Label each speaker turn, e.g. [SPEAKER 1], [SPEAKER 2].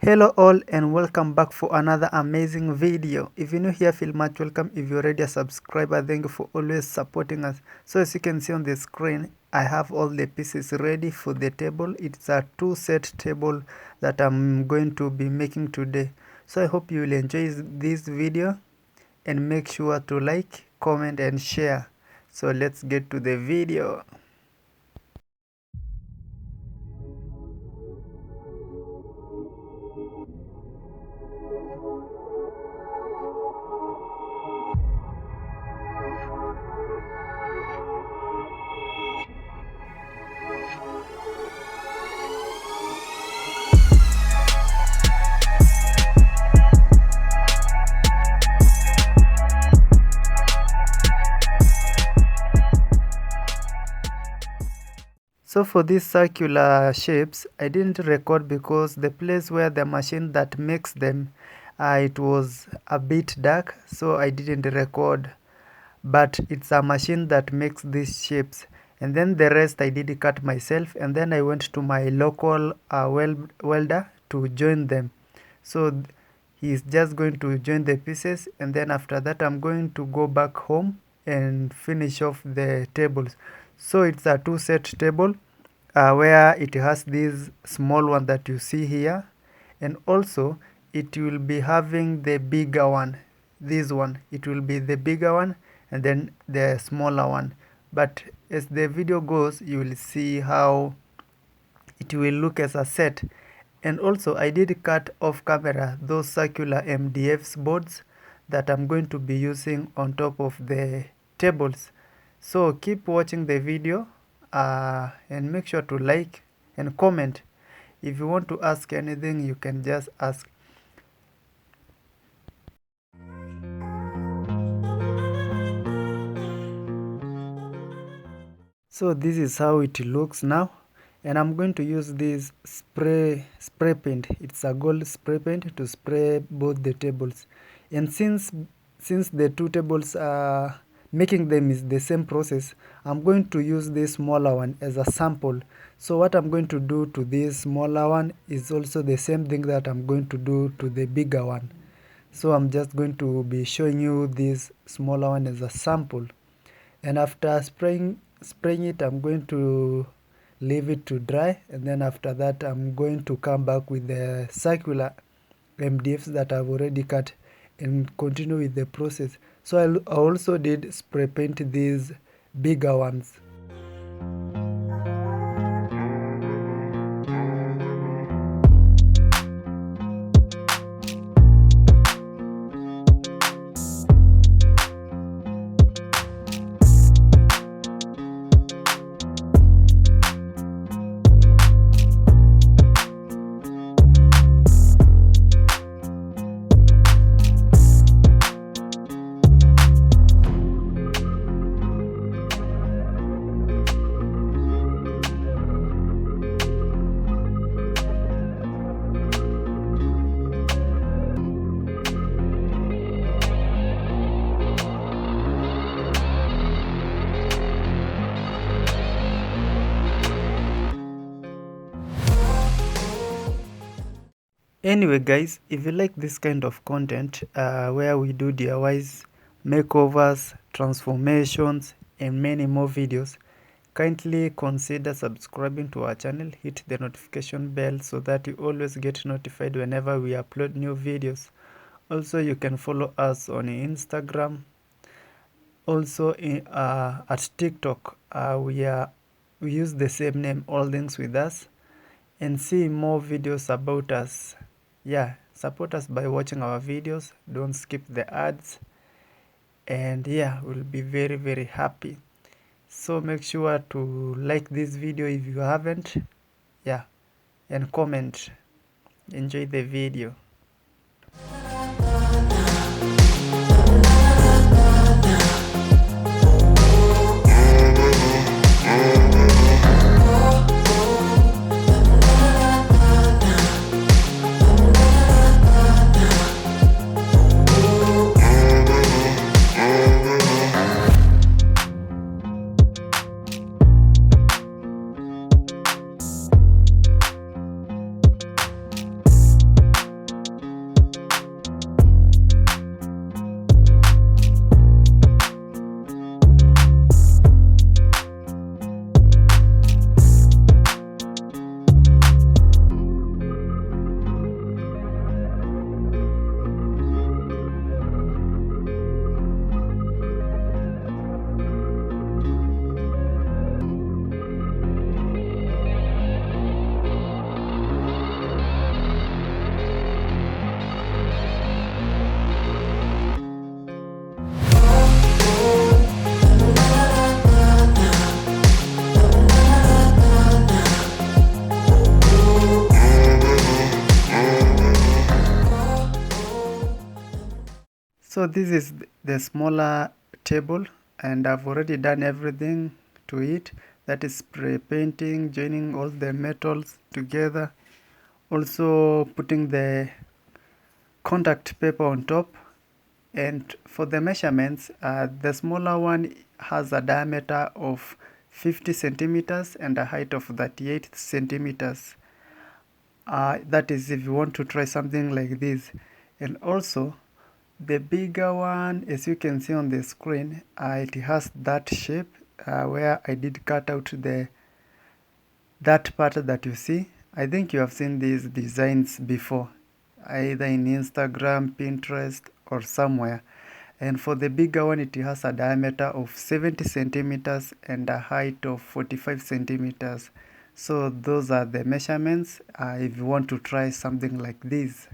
[SPEAKER 1] Hello all and welcome back for another amazing video. If you're new here, feel much welcome. If you're already a subscriber, thank you for always supporting us. So as you can see on the screen, I have all the pieces ready for the table. It's a two-set table that I'm going to be making today. So I hope you will enjoy this video and make sure to like, comment and share. So let's get to the video. So for these circular shapes, I didn't record because the place where the machine that makes them, it was a bit dark, so I didn't record. But it's a machine that makes these shapes. And then the rest I did cut myself, and then I went to my local welder to join them. So he's just going to join the pieces, and then after that I'm going to go back home and finish off the tables. So it's a two-set table where it has this small one that you see here, and also it will be having the bigger one. This one, it will be the bigger one and then the smaller one. But as the video goes, you will see how it will look as a set. And also I did cut off camera those circular MDFs boards that I'm going to be using on top of the tables. So keep watching the video and make sure to like and comment. If you want to ask anything, you can just ask. So this is how it looks now, and I'm going to use this spray paint. It's a gold spray paint to spray both the tables. And since the two tables are making them is the same process, I'm going to use this smaller one as a sample. So what I'm going to do to this smaller one is also the same thing that I'm going to do to the bigger one. So I'm just going to be showing you this smaller one as a sample, and after spraying it, I'm going to leave it to dry, and then after that I'm going to come back with the circular MDFs that I've already cut and continue with the process. So I also did spray paint these bigger ones. Anyway guys, if you like this kind of content where we do DIYs, makeovers, transformations and many more videos, kindly consider subscribing to our channel. Hit the notification bell so that you always get notified whenever we upload new videos. Also, you can follow us on Instagram. Also at TikTok, we use the same name, All Things With Us, and see more videos about us. Yeah, support us by watching our videos. Don't skip the ads, and yeah, we'll be very, very happy. So make sure to like this video if you haven't. Yeah, and comment. Enjoy the video. So this is the smaller table, and I've already done everything to it. That is spray painting, joining all the metals together, also putting the contact paper on top. And for the measurements, the smaller one has a diameter of 50 centimeters and a height of 38 centimeters. That is if you want to try something like this. And also the bigger one, as you can see on the screen, it has that shape where I did cut out that part that you see. I think you have seen these designs before, either in Instagram, Pinterest, or somewhere. And for the bigger one, it has a diameter of 70 centimeters and a height of 45 centimeters. So those are the measurements if you want to try something like this.